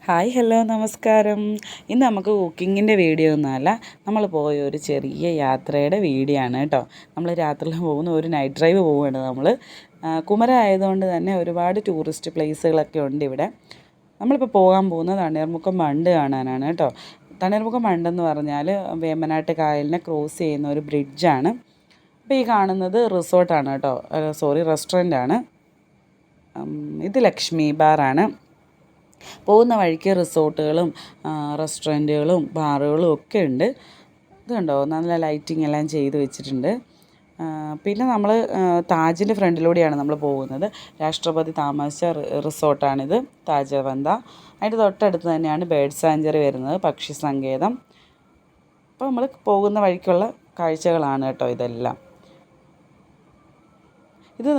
Hi hello നമസ്കാരം. ഇന്ന് നമുക്ക് കുക്കിങ്ങിൻ്റെ വീഡിയോ ഒന്നുമല്ല, നമ്മൾ പോയ ഒരു ചെറിയ യാത്രയുടെ വീഡിയോ ആണ് കേട്ടോ. നമ്മൾ രാത്രിയിൽ പോകുന്ന ഒരു നൈറ്റ് ഡ്രൈവ് പോവുകയാണ് നമ്മൾ. കുമര ആയതുകൊണ്ട് തന്നെ ഒരുപാട് ടൂറിസ്റ്റ് പ്ലേസുകളൊക്കെ ഉണ്ട് ഇവിടെ. നമ്മളിപ്പോൾ പോകാൻ പോകുന്നത് തണ്ണീർമുക്കം ബണ്ട് കാണാനാണ് കേട്ടോ. തണ്ണീർമുക്കം ബണ്ടെന്ന് പറഞ്ഞാൽ വേമ്പനാട്ട് കായലിനെ ക്രോസ് ചെയ്യുന്ന ഒരു ബ്രിഡ്ജാണ്. അപ്പോൾ ഈ കാണുന്നത് റിസോർട്ടാണ് കേട്ടോ, റെസ്റ്റോറൻ്റാണ്. ഇത് ലക്ഷ്മി ബാറാണ്. പോകുന്ന വഴിക്ക് റിസോർട്ടുകളും റെസ്റ്റോറൻറ്റുകളും ബാറുകളും ഒക്കെ ഉണ്ട്. ഇത് കണ്ടോ, നല്ല ലൈറ്റിംഗ് എല്ലാം ചെയ്ത് വെച്ചിട്ടുണ്ട്. പിന്നെ നമ്മൾ താജിൻ്റെ ഫ്രണ്ടിലൂടെയാണ് നമ്മൾ പോകുന്നത്. രാഷ്ട്രപതി താമസിച്ച റിസോർട്ടാണിത്, താജ് ബന്ദ. അതിൻ്റെ തൊട്ടടുത്ത് തന്നെയാണ് ബേർഡ് സാഞ്ചുറി വരുന്നത്, പക്ഷി സങ്കേതം. അപ്പോൾ നമ്മൾ പോകുന്ന വഴിക്കുള്ള കാഴ്ചകളാണ് കേട്ടോ ഇതെല്ലാം. ഇത്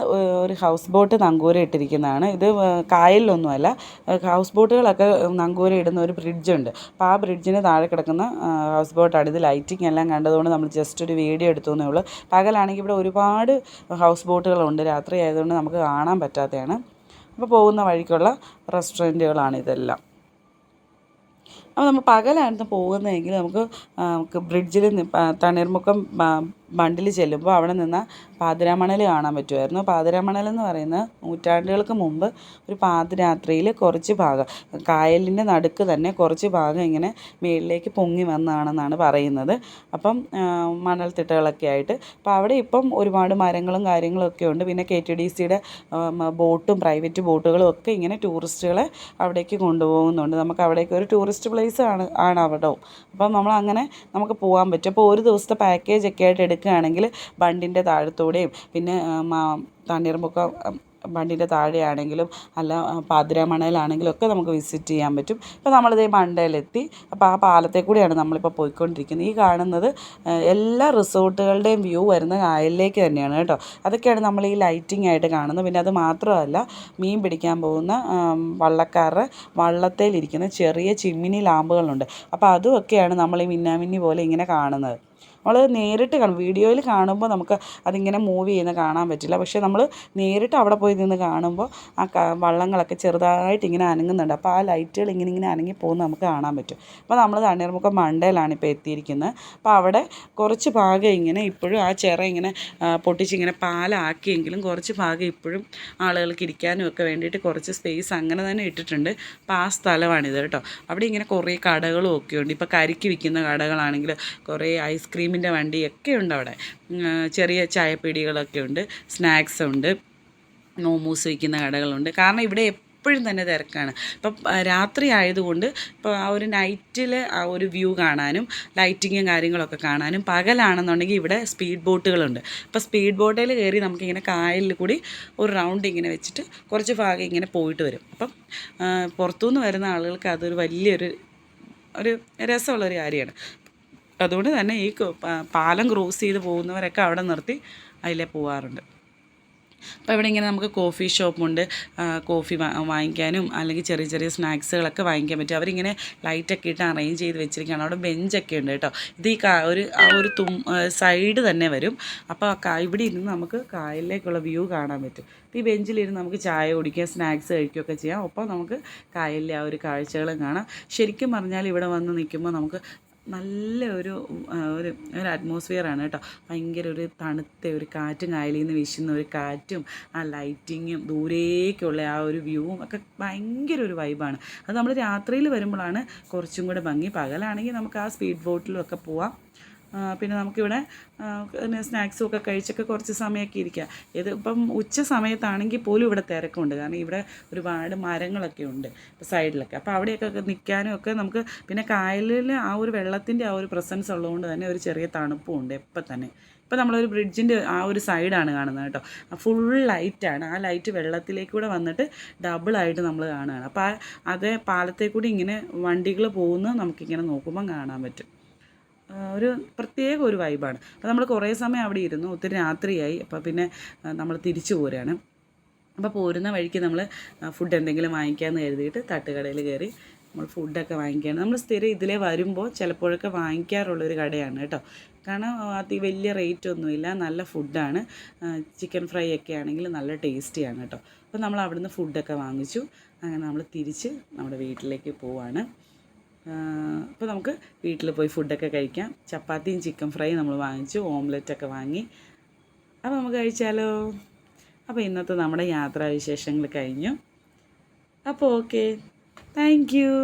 ഒരു ഹൗസ് ബോട്ട് നങ്കൂര ഇട്ടിരിക്കുന്നതാണ്. ഇത് കായലിലൊന്നുമല്ല, ഹൗസ് ബോട്ടുകളൊക്കെ നങ്കൂര ഇടുന്ന ഒരു ബ്രിഡ്ജുണ്ട്. അപ്പോൾ ആ ബ്രിഡ്ജിന് താഴെ കിടക്കുന്ന ഹൗസ് ബോട്ടാണ്. ഇത് ലൈറ്റിംഗ് എല്ലാം കണ്ടതുകൊണ്ട് നമ്മൾ ജസ്റ്റ് ഒരു വീഡിയോ എടുത്തു എന്നേ ഉള്ളൂ. പകലാണെങ്കിൽ ഇവിടെ ഒരുപാട് ഹൗസ് ബോട്ടുകളുണ്ട്, രാത്രി ആയതുകൊണ്ട് നമുക്ക് കാണാൻ പറ്റാത്തതാണ്. അപ്പോൾ പോകുന്ന വഴിക്കുള്ള റെസ്റ്റോറൻറ്റുകളാണ് ഇതെല്ലാം. അപ്പോൾ നമ്മൾ പകലായിരുന്നു പോകുന്നതെങ്കിൽ നമുക്ക് ബ്രിഡ്ജിൽ തണ്ണീർമുക്കം ബണ്ടിൽ ചെല്ലുമ്പോൾ അവിടെ നിന്ന് പാതിരാമണൽ കാണാൻ പറ്റുമായിരുന്നു. പാതിരാമണൽ എന്ന് പറയുന്നത് നൂറ്റാണ്ടുകൾക്ക് മുമ്പ് ഒരു പാതിരാത്രിയിൽ കുറച്ച് ഭാഗം കായലിൻ്റെ നടുക്ക് തന്നെ കുറച്ച് ഭാഗം ഇങ്ങനെ മുകളിലേക്ക് പൊങ്ങി വന്നതാണെന്നാണ് പറയുന്നത്. അപ്പം മണൽത്തിട്ടകളൊക്കെ ആയിട്ട്. അപ്പോൾ അവിടെ ഇപ്പം ഒരുപാട് മരങ്ങളും കാര്യങ്ങളൊക്കെ ഉണ്ട്. പിന്നെ KTDCയുടെ ബോട്ടും പ്രൈവറ്റ് ബോട്ടുകളും ഒക്കെ ഇങ്ങനെ ടൂറിസ്റ്റുകളെ അവിടേക്ക് കൊണ്ടുപോകുന്നുണ്ട്. നമുക്ക് അവിടേക്ക് ഒരു ടൂറിസ്റ്റ് പ്ലേസ് ആണ് അവിടെ. അപ്പം നമുക്ക് പോകാൻ പറ്റും. അപ്പോൾ ഒരു ദിവസത്തെ പാക്കേജൊക്കെ ആയിട്ട് എടുക്കുകയാണെങ്കിൽ ബണ്ടിൻ്റെ താഴത്തൂടെയും പിന്നെ തണ്ണീർമുക്കം ബണ്ടിൻ്റെ താഴെയാണെങ്കിലും അല്ല പാതിരാമണയിലാണെങ്കിലും ഒക്കെ നമുക്ക് വിസിറ്റ് ചെയ്യാൻ പറ്റും. ഇപ്പോൾ നമ്മളിതേ ബണ്ടയിലെത്തി. അപ്പോൾ ആ പാലത്തെ കൂടിയാണ് നമ്മളിപ്പോൾ പോയിക്കൊണ്ടിരിക്കുന്നത്. ഈ കാണുന്നത് എല്ലാ റിസോർട്ടുകളുടെയും വ്യൂ വരുന്ന കായലിലേക്ക് തന്നെയാണ് കേട്ടോ. അതൊക്കെയാണ് നമ്മൾ ഈ ലൈറ്റിംഗ് ആയിട്ട് കാണുന്നത്. പിന്നെ അത് മാത്രമല്ല, മീൻ പിടിക്കാൻ പോകുന്ന വള്ളക്കാരുടെ വള്ളത്തേലിരിക്കുന്ന ചെറിയ ചിമ്മിനി ലാമ്പുകളുണ്ട്. അപ്പോൾ അതുമൊക്കെയാണ് നമ്മൾ ഈ മിന്നാമിന്നി പോലെ ഇങ്ങനെ കാണുന്നത്. നമ്മൾ നേരിട്ട് കാണും, വീഡിയോയിൽ കാണുമ്പോൾ നമുക്ക് അതിങ്ങനെ മൂവ് ചെയ്യുന്ന കാണാൻ പറ്റില്ല. പക്ഷേ നമ്മൾ നേരിട്ട് അവിടെ പോയി നിന്ന് കാണുമ്പോൾ ആ വള്ളങ്ങളൊക്കെ ചെറുതായിട്ട് ഇങ്ങനെ അനങ്ങുന്നുണ്ട്. അപ്പോൾ ആ ലൈറ്റുകൾ ഇങ്ങനെ അനങ്ങി പോകുന്നത് നമുക്ക് കാണാൻ പറ്റും. അപ്പോൾ നമ്മൾ തണ്ണീർമുക്കം മണ്ടയിലാണ് ഇപ്പോൾ എത്തിയിരിക്കുന്നത്. അപ്പോൾ അവിടെ കുറച്ച് ഭാഗം ഇങ്ങനെ ഇപ്പോഴും ആ ചിറ ഇങ്ങനെ പൊട്ടിച്ചിങ്ങനെ പാലാക്കിയെങ്കിലും കുറച്ച് ഭാഗം ഇപ്പോഴും ആളുകൾക്ക് ഇരിക്കാനും ഒക്കെ വേണ്ടിയിട്ട് കുറച്ച് സ്പേസ് അങ്ങനെ തന്നെ ഇട്ടിട്ടുണ്ട്. അപ്പോൾ ആ സ്ഥലമാണിത് കേട്ടോ. അവിടെ ഇങ്ങനെ കുറേ കടകളും ഒക്കെ ഉണ്ട്. ഇപ്പോൾ കരിക്ക് വിൽക്കുന്ന കടകളാണെങ്കിൽ കുറേ ഐസ്ക്രീമിൻ്റെ വണ്ടിയൊക്കെ ഉണ്ട് അവിടെ. ചെറിയ ചായപ്പീടികളൊക്കെ ഉണ്ട്, സ്നാക്സ് ഉണ്ട്, മോമോസ് വിൽക്കുന്ന കടകളുണ്ട്. കാരണം ഇവിടെ എപ്പോഴും തന്നെ തിരക്കാണ്. ഇപ്പം രാത്രി ആയതുകൊണ്ട് ഇപ്പോൾ ആ ഒരു നൈറ്റിൽ ആ ഒരു വ്യൂ കാണാനും ലൈറ്റിങ്ങും കാര്യങ്ങളൊക്കെ കാണാനും. പകലാണെന്നുണ്ടെങ്കിൽ ഇവിടെ സ്പീഡ് ബോട്ടുകളുണ്ട്. ഇപ്പോൾ സ്പീഡ് ബോട്ടിൽ കയറി നമുക്കിങ്ങനെ കായലിൽ കൂടി ഒരു റൗണ്ട് ഇങ്ങനെ വെച്ചിട്ട് കുറച്ച് ഭാഗം ഇങ്ങനെ പോയിട്ട് വരും. അപ്പം പുറത്തുനിന്ന് വരുന്ന ആളുകൾക്ക് അതൊരു വലിയൊരു രസമുള്ളൊരു കാര്യമാണ്. അതുകൊണ്ട് തന്നെ ഈ പാലം ക്രോസ് ചെയ്ത് പോകുന്നവരൊക്കെ അവിടെ നിർത്തി അതിലേ പോകാറുണ്ട്. അപ്പോൾ ഇവിടെ ഇങ്ങനെ നമുക്ക് കോഫി ഷോപ്പുണ്ട്. കോഫി വാങ്ങിക്കാനും അല്ലെങ്കിൽ ചെറിയ ചെറിയ സ്നാക്സുകളൊക്കെ വാങ്ങിക്കാൻ പറ്റും. അവരിങ്ങനെ ലൈറ്റൊക്കെ ഇട്ട് അറേഞ്ച് ചെയ്ത് വെച്ചിരിക്കുകയാണ്. അവിടെ ബെഞ്ചൊക്കെ ഉണ്ട് കേട്ടോ. ഇത് ഒരു സൈഡ് തന്നെ വരും. അപ്പോൾ ഇവിടെ ഇരുന്ന് നമുക്ക് കായലിലേക്കുള്ള വ്യൂ കാണാൻ പറ്റും. അപ്പോൾ ഈ ബെഞ്ചിലിരുന്ന് നമുക്ക് ചായ കുടിക്കുക, സ്നാക്സ് കഴിക്കുകയൊക്കെ ചെയ്യാം. ഒപ്പം നമുക്ക് കായലിലെ ആ ഒരു കാഴ്ചകളും കാണാം. ശരിക്കും പറഞ്ഞാൽ ഇവിടെ വന്ന് നിൽക്കുമ്പോൾ നമുക്ക് നല്ല ഒരു അറ്റ്മോസ്ഫിയറാണ് കേട്ടോ. ഭയങ്കര ഒരു തണുത്ത ഒരു കാറ്റും കായലിൽ നിന്ന് വീശുന്ന ഒരു കാറ്റും ആ ലൈറ്റിങ്ങും ദൂരേക്കുള്ള ആ ഒരു വ്യൂവും ഒക്കെ ഭയങ്കര ഒരു വൈബാണ്. അത് നമ്മൾ രാത്രിയിൽ വരുമ്പോഴാണ് കുറച്ചും കൂടെ ഭംഗി. പകലാണെങ്കിൽ നമുക്ക് ആ സ്പീഡ് ബോട്ടിലും ഒക്കെ പോവാം. പിന്നെ നമുക്കിവിടെ സ്നാക്സും ഒക്കെ കഴിച്ചൊക്കെ കുറച്ച് സമയമൊക്കെ ഇരിക്കുക. ഇപ്പം ഉച്ച സമയത്താണെങ്കിൽ പോലും ഇവിടെ തിരക്കുണ്ട്. കാരണം ഇവിടെ ഒരുപാട് മരങ്ങളൊക്കെ ഉണ്ട് സൈഡിലൊക്കെ. അപ്പോൾ അവിടെയൊക്കെ നിൽക്കാനും ഒക്കെ നമുക്ക്. പിന്നെ കായലിൽ ആ ഒരു വെള്ളത്തിൻ്റെ ആ ഒരു പ്രസൻസ് ഉള്ളതുകൊണ്ട് തന്നെ ഒരു ചെറിയ തണുപ്പും ഉണ്ട് എപ്പം തന്നെ. ഇപ്പോൾ നമ്മളൊരു ബ്രിഡ്ജിൻ്റെ ആ ഒരു സൈഡാണ് കാണുന്നത് കേട്ടോ. ഫുൾ ലൈറ്റാണ്. ആ ലൈറ്റ് വെള്ളത്തിലേക്കൂടെ വന്നിട്ട് ഡബിളായിട്ട് നമ്മൾ കാണുകയാണ്. അപ്പോൾ അതേ പാലത്തേക്കൂടി ഇങ്ങനെ വണ്ടികൾ പോകുന്നത് നമുക്കിങ്ങനെ നോക്കുമ്പം കാണാൻ പറ്റും. ഒരു പ്രത്യേക ഒരു വൈബാണ്. അപ്പോൾ നമ്മൾ കുറേ സമയം അവിടെ ഇരുന്നു. ഒത്തിരി രാത്രിയായി. അപ്പോൾ പിന്നെ നമ്മൾ തിരിച്ചു പോരുകയാണ്. അപ്പോൾ പോരുന്ന വഴിക്ക് നമ്മൾ ഫുഡ് എന്തെങ്കിലും വാങ്ങിക്കാമെന്ന് കരുതിയിട്ട് തട്ടുകടയിൽ കയറി നമ്മൾ ഫുഡൊക്കെ വാങ്ങിക്കുകയാണ്. നമ്മൾ സ്ഥിരം ഇതിലേ വരുമ്പോൾ ചിലപ്പോഴൊക്കെ വാങ്ങിക്കാറുള്ളൊരു കടയാണ് കേട്ടോ. കാരണം വലിയ റേറ്റൊന്നുമില്ല, നല്ല ഫുഡാണ്. ചിക്കൻ ഫ്രൈ ഒക്കെ ആണെങ്കിൽ നല്ല ടേസ്റ്റിയാണ് കേട്ടോ. അപ്പോൾ നമ്മൾ അവിടുന്ന് ഫുഡൊക്കെ വാങ്ങിച്ചു. അങ്ങനെ നമ്മൾ തിരിച്ച് നമ്മുടെ വീട്ടിലേക്ക് പോവാണ്. അപ്പോൾ നമുക്ക് വീട്ടിൽ പോയി ഫുഡൊക്കെ കഴിക്കാം. ചപ്പാത്തിയും ചിക്കൻ ഫ്രൈയും നമ്മൾ വാങ്ങിച്ചു, ഓംലെറ്റൊക്കെ വാങ്ങി. അപ്പോൾ നമുക്ക് കഴിച്ചാലോ? അപ്പോൾ ഇന്നത്തെ നമ്മുടെ യാത്രാവിശേഷങ്ങൾ കഴിഞ്ഞു. അപ്പോൾ ഓക്കെ, താങ്ക് യു.